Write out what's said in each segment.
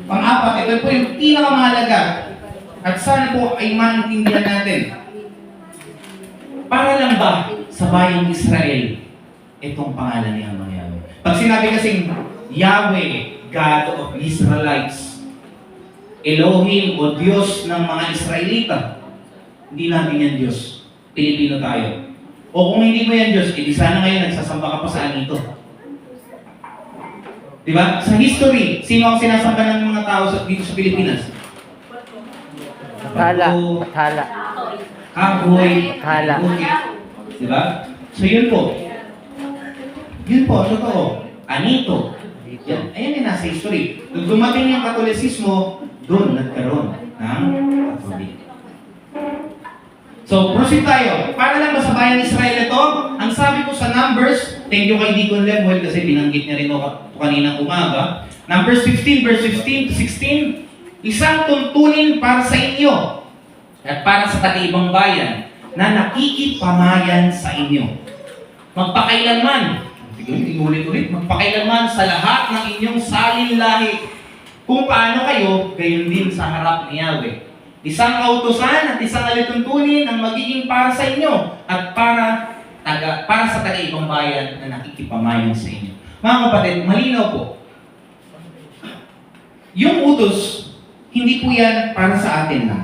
Pang-apat, ito po yung pinakamahalaga. At sana po ay maintindihan natin. Para lang ba sa bayang Israel itong pangalan ni Amang Yahweh? Pag sinabi kasing Yahweh, God of Israelites, Elohim o Diyos ng mga Israelita, hindi natin yan Diyos. Pilipino tayo. O kung hindi mo yan Diyos, edi sana ngayon nagsasamba ka pa sa anito. Diba? Sa history, sino ang sinasamba ng mga tao dito sa Pilipinas? Bathala. Bathala. Kahoy. Bathala. Diba? So yun po. Yun po, totoo. Anito. Yan. Ayan yung nasa history. Nung dumating yung Katolisismo, doon nagkaroon ng Katolik. So, proceed tayo. Para lang ba sa bayang Israel ito? Ang sabi ko sa Numbers, thank you kay Deacon Lemuel kasi binanggit niya rin ako kaninang umaga. Numbers 15, verse 15 to 16, isang tuntunin para sa inyo at para sa taga-ibang bayan na nakikipamayan sa inyo. Magpakailanman, ulit-ulit, magpakailanman sa lahat ng inyong salin lahi kung paano kayo, gayon din sa harap ni Yahweh. Isang kautusan at isang alituntunin ang magiging para sa inyo at para sa taga-ibang bayan na nakikipamayan sa inyo. Mga kapatid, malinaw po. Yung utos, hindi po yan para sa atin lang.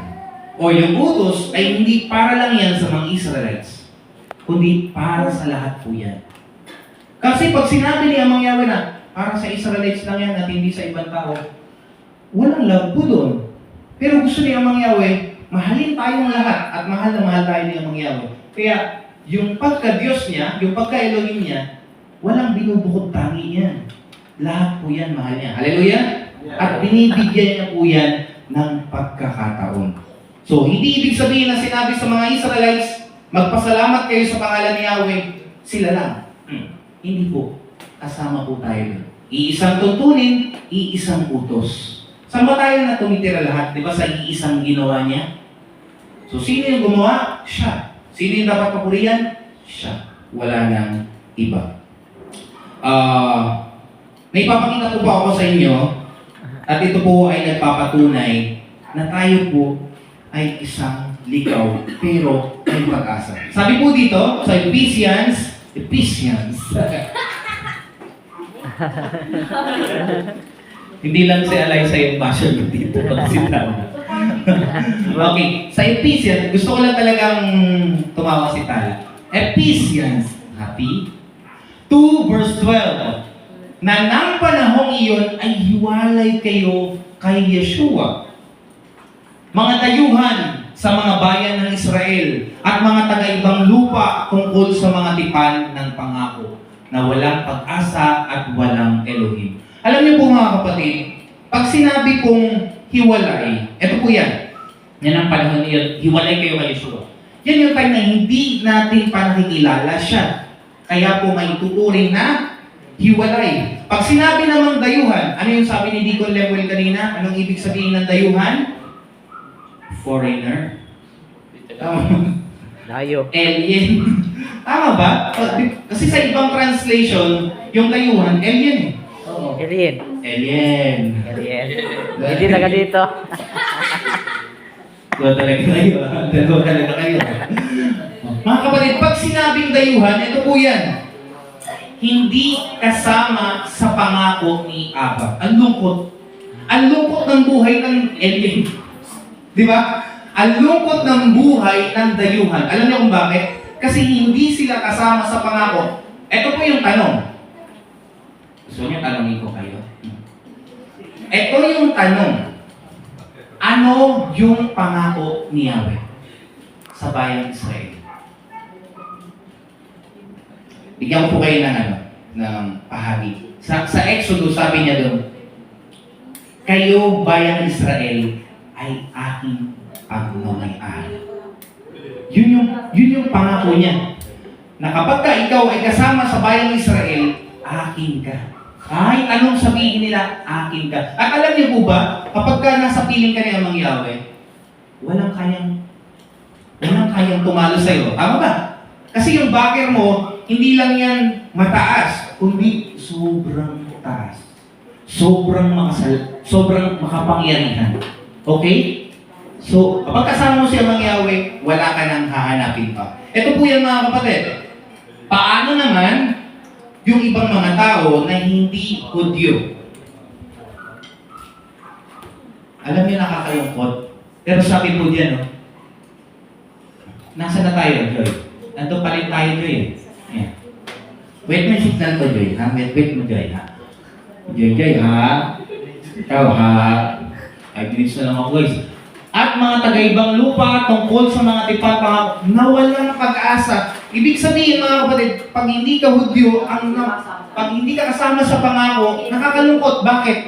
O yung utos ay hindi para lang yan sa mga Israelites, kundi para sa lahat po yan. Kasi pag sinabi ni Amang Yahweh na para sa Israelites lang yan at hindi sa ibang tao, walang love po doon. Pero gusto ni Amang Yahweh, mahalin tayong lahat at mahal na mahal tayo ni Amang Yahweh. Kaya yung pagka-Diyos niya, yung pagka-Elohim niya, walang binubukod tangi yan. Lahat po yan mahal niya. Hallelujah? At binibigyan niya po yan ng pagkakataon. So, hindi ibig sabihin na sinabi sa mga Israelites, magpasalamat kayo sa pangalan ni Yahweh, sila lang. Hindi po. Kasama po tayo. Iisang tuntunin, iisang utos. Saan ba tayo na tumitira lahat? Di ba sa iisang ginawa niya? So, sino yung gumawa? Siya. Sino yung dapat papurihan? Siya. Wala nang iba. May papakita po pa ako sa inyo at ito po ay nagpapatunay na tayo po ay isang ligaw pero may pag-asa. Sabi po dito sa Ephesians, hindi lang si Eliza yung passion ko dito. Okay, sa Ephesians, gusto ko lang talagang tumawa si Tala. Ephesians, happy? 2 verse 12, na ng panahong iyon ay hiwalay kayo kay Yeshua, mga dayuhan sa mga bayan ng Israel at mga taga-ibang lupa tungkol sa mga tipan ng pangako na walang pag-asa at walang Elohim. Alam niyo po mga kapatid, pag sinabi kong hiwalay, eto po yan. Yan ang panahon niyo, hiwalay kayo kay Yeshua. Yan yung time na hindi natin pa nakikilala siya. Kaya po may tuturing na hiwalay. Pag sinabi namang dayuhan, ano yung sabi ni Deacon Lemuel kanina? Anong ibig sabihin ng dayuhan? Foreigner. Layo. Alien. Tama ba? Kasi sa ibang translation, yung dayuhan, alien eh. Oo. Alien. Alien. Alien. Hindi taga dito. Dalawa talaga kayo. Dalawa talaga kayo. Mga kapatid, pag sinabing dayuhan, ito po yan. Hindi kasama sa pangako ni Abba. Ang lungkot. Ang lungkot ng buhay ng alien. Di ba? Ang lungkot ng buhay ng dayuhan. Alam niyo kung bakit? Kasi hindi sila kasama sa pangako. Ito po yung tanong. Gusto niyo tanongin ko kayo? Ito yung tanong. Ano yung pangako ni Yahweh sa bayang Israel? Bigyan ko po kayo ng pahagi. Sa Exodus, sabi niya doon, kayo bayang Israel ay aking pagmamayari. Yun yung pangako niya. Na kapag ikaw ay kasama sa bayang Israel, akin ka. Kahit anong sabihin nila, akin ka. At alam niyo po ba, kapag nasa piling ka ni Amang Yahweh, walang kayang tumalo sa'yo. Tama ba? Kasi yung backer mo, hindi lang yan mataas, kundi sobrang taas. Sobrang sobrang makapangyarihan. Okay? So, kapag kasama mo si Amang Yahweh, wala ka nang hahanapin pa. Ito po yan mga kapatid. Paano naman yung ibang mga tao na hindi Hudyo? Alam niyo, nakakalungkot. Pero sabi po diyan, no? Nasaan na tayo, Joy? Nandun pa rin tayo, Joy. Yeah. Wait mo yung signal ko, Joy. Ha? Wait mo, Joy. Ha? Joy, ha? Ikaw, ha? 5 minutes na lang ako, guys. At mga taga-ibang lupa tungkol sa mga tipat na walang pag-asa. Ibig sabihin, mga kapatid, pag hindi ka Hudyo, pag hindi ka kasama sa pangako, nakakalungkot. Bakit?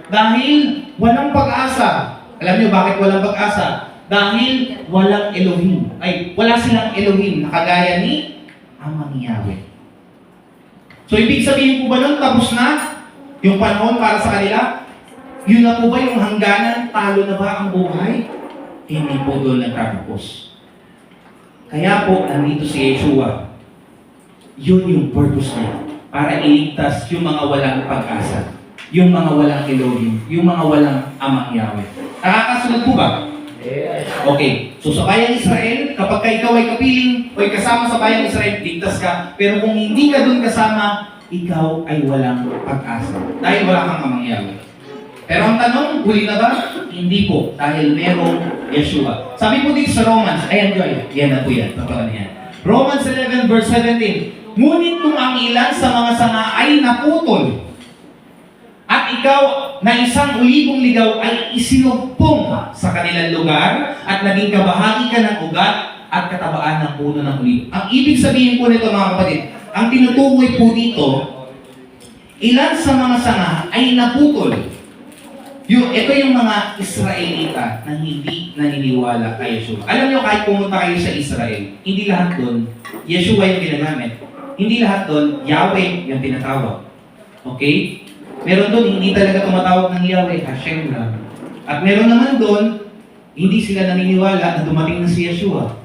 Dahil walang pag-asa. Alam niyo bakit walang pag-asa? Dahil walang Elohim. Ay, wala silang Elohim na kagaya ni Amang Yahweh. So, ibig sabihin po ba nun, tapos na yung panahon para sa kanila? Yun na po ba yung hangganan? Talo na ba ang buhay? Hindi po doon nagtatapos. Kaya po, nandito si Yeshua. Yun yung purpose niya. Para iligtas yung mga walang pag-asa. Yung mga walang Elohim. Yung mga walang Amang Yahweh. Nakakasunod po ba? Okay. So sa bayang Israel, kapag ikaw ay kapiling o ay kasama sa bayang Israel, ligtas ka. Pero kung hindi ka doon kasama, ikaw ay walang pag-asa. Dahil wala kang Amang Yahweh. Pero ang tanong, huli na ba? Hindi po. Dahil merong Yeshua. Sabi po dito sa Romans, ayan Joy, yan na po yan. Totoo niyan. Romans 11 verse 17. Ngunit kung ang ilan sa mga sanga ay naputol, at ikaw na isang ulibong ligaw ay isinugpong sa kanilang lugar at naging kabahagi ka ng ugat at katabaan ng puno ng ulibo. Ang ibig sabihin po nito mga kapatid, ang tinutukoy po dito, ilan sa mga sanga ay naputol. Ito yung mga Israelita na hindi naniniwala kay Yeshua. Alam nyo, kahit pumunta kayo sa Israel, hindi lahat doon, Yeshua yung ginagamit. Hindi lahat doon, Yahweh yung tinatawag. Okay? Meron doon, hindi talaga tumatawag ng Yahweh, Hashem lang. At meron naman doon, hindi sila naniniwala na dumating na si Yeshua.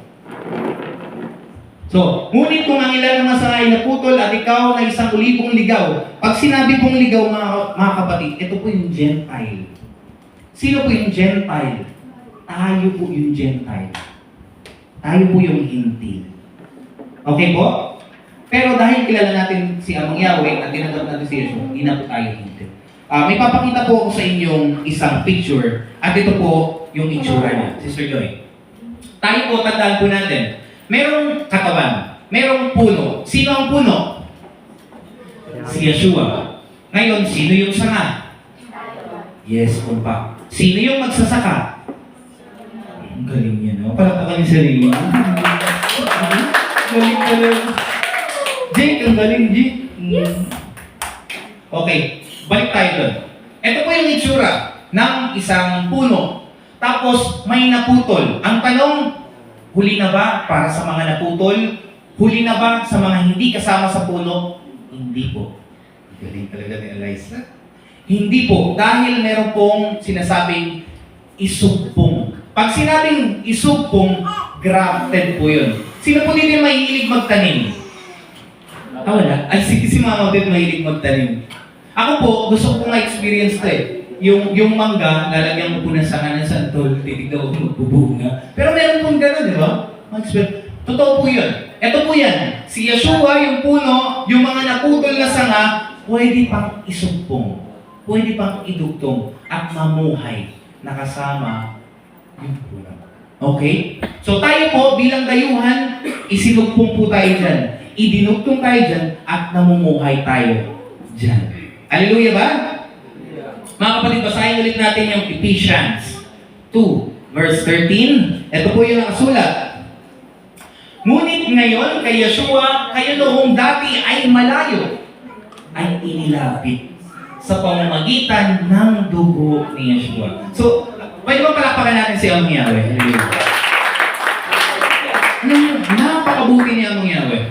So, ngunit kung ang ilan ng masangay na putol at ikaw na isang ulibong ligaw, pag sinabi pong ligaw mga kapatid, ito po yung Gentile. Sino po yung Gentile? Tayo po yung Gentile. Tayo po yung Hintil. Okay po? Pero dahil kilala natin si Amang Yahweh at tinanggap natin si Yeshua, hindi na po tayo Hintil. May papakita po ako sa inyong isang picture at ito po yung itsura niya. Sister Joy. Tayo po, tandaan po natin. Merong katawan, merong puno. Sino ang puno? Si Yeshua. Ngayon, sino yung sanga? Yes, kumpa. Sino yung magsasaka? Ang galing niya, no? Palakpakan yung sarili. Galing. Jake, ang galing, Jake. Okay, balik tayo doon. Ito po yung itsura ng isang puno. Tapos, may naputol. Ang tanong, huli na ba para sa mga naputol? Huli na ba sa mga hindi kasama sa puno? Hindi po. Galing talaga ni Eliza. Hindi po. Dahil meron pong sinasabing isugpong. Pag sinabing isugpong, grafted po yun. Sino po dito yung mahilig magtanim? Wala. Ay, si Mama din mahilig magtanim. Ako po, gusto ko ma-experience to eh. Yung mangga, lalagyan mo po ng sanga ng santol, titignan ko magbubunga. Pero meron pong gano'n, di ba? Totoo po yun. Ito po yan. Si Yeshua, yung puno, yung mga naputol na sanga, pwede pang isugpong. Pwede pang idugtong at mamuhay na kasama yung puno. Okay? So tayo po, bilang dayuhan, isinugpong po tayo dyan. Idinugtong tayo dyan at namumuhay tayo dyan. Hallelujah ba? Mga kapatid, basahin ulit natin yung Ephesians 2, verse 13. Ito po yung nakasulat. Ngunit ngayon, kay Yeshua, kayo noong dati ay malayo, ay inilapit sa pamamagitan ng dugo ni Yeshua. So, pwede ba palakpakan natin si Amang Yahweh? Napakabuti ni Amang Yahweh.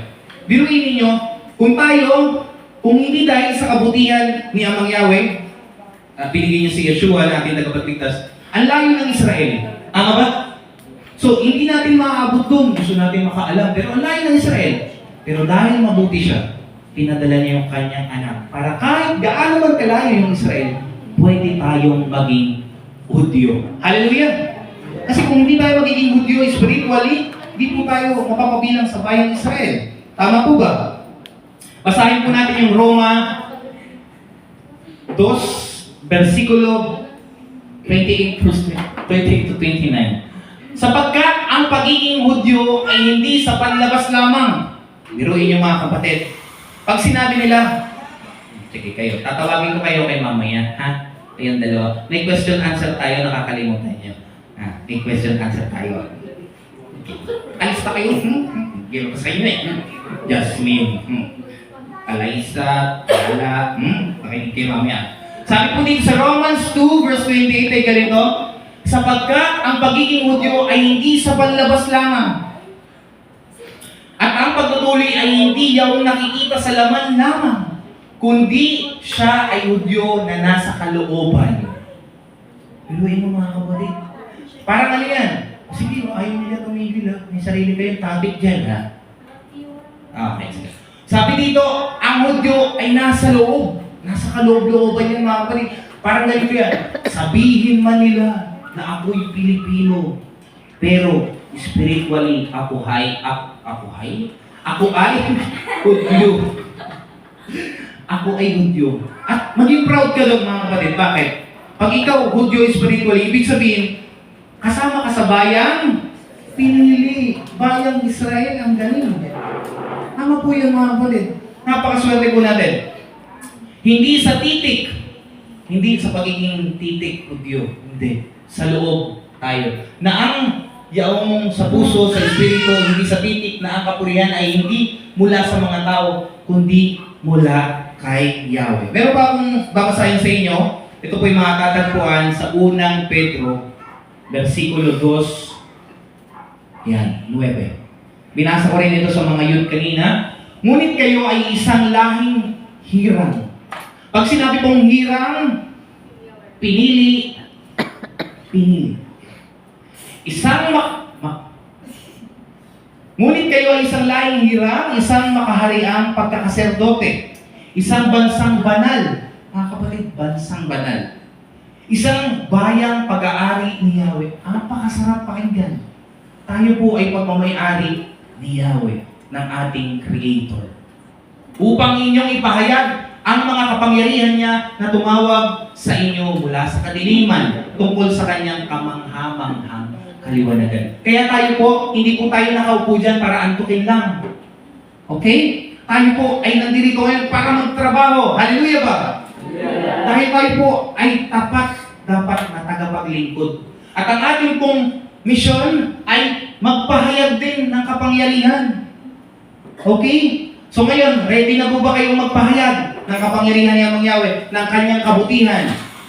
Biruin ninyo, kung hindi dahil sa kabutihan ni Amang Yahweh, binigyan niyo si Yeshua na ating tagapagligtas, ang layo ng Israel. Tama ba? So, hindi natin maaabot doon. Gusto natin makaalam. Pero ang layo ng Israel. Pero dahil mabuti siya, pinadala niya yung kanyang anak. Para kahit gaano man kalayo yung Israel, pwede tayong maging Hudyo. Hallelujah! Kasi kung hindi tayo magiging Hudyo spiritually, hindi po tayo mapapabilang sa bayang Israel. Tama po ba? Basahin po natin yung Roma 2, versikulo 28 to 29. Sapagkat ang pagiging Hudyo ay hindi sa panlabas lamang. Biruin yung mga kapatid. Pag sinabi nila, sige kayo, tatawagin ko kayo kay mamaya, ha? Kayong dalawa. May question answer tayo, nakakalimutan nyo. Ha? May question answer tayo. Alis na kayo. Giro ko sa inyo eh. Jasmine. Alaysa. Ala. Pakinig kayo mamaya. Sabi po dito sa Romans 2 verse 28 ay ganito, sapagkat ang pagiging Hudyo ay hindi sa panlabas lamang. At ang pagtutuloy ay hindi yung nakikita sa laman lamang, kundi siya ay Hudyo na nasa kalooban. Piluin mo mga kapatid. Parang ano yan? Sige, ayaw nila tumigil ha. May sarili kayong topic dyan ha. Okay, sige. Sabi dito, ang Hudyo ay nasa loob. Nasa kaloob-looban yan mga kapatid. Parang ganito yan. Sabihin man nila na ako'y Pilipino. Pero spiritually, ako ay Hudyo. Ako ay Hudyo. At maging proud ka doon mga kapatid. Bakit? Pag ikaw Hudyo spiritually, ibig sabihin, kasama ka sa bayang pinili. Bayang Israel ang galing. Tama po yan mga kapatid. Napakaswerte po natin. Hindi sa titik. Hindi sa pagiging titik, Hudyo. Hindi. Sa loob tayo. Na ang yaong sa puso, sa espiritu, hindi sa titik na ang kapurihan ay hindi mula sa mga tao, kundi mula kay Yahweh. Meron pa akong babasahin sa inyo. Ito po yung mga tatagpuan sa unang Pedro, versikulo 2, yan, 9. Binasa ko rin ito sa mga youth kanina. Ngunit kayo ay isang lahing hirang. Pag sinabi pong hirang, pinili. Ngunit kayo ay isang lahing hirang, isang makahariang pagkakaserdote, isang bansang banal. Mga kapatid, bansang banal. Isang bayang pag-aari ni Yahweh. Napakasarap pakinggan. Tayo po ay pagmamay-ari ni Yahweh, ng ating Creator. Upang inyong ipahayag ang mga kapangyarihan niya na tumawag sa inyo mula sa kadiliman tungkol sa kanyang kamanghamanghang kaliwanagan. Kaya tayo po, hindi po tayo nakaupo dyan para antukin lang. Okay? Tayo po ay nandito ngayon para magtrabaho. Hallelujah ba? Yeah. Dahil tayo po ay dapat na tagapaglingkod. At ang ating pong misyon ay magpahayag din ng kapangyarihan. Okay? So ngayon, ready na po ba kayong magpahayag ng kapangyarihan ni Amang Yahweh, ng kanyang kabutihan,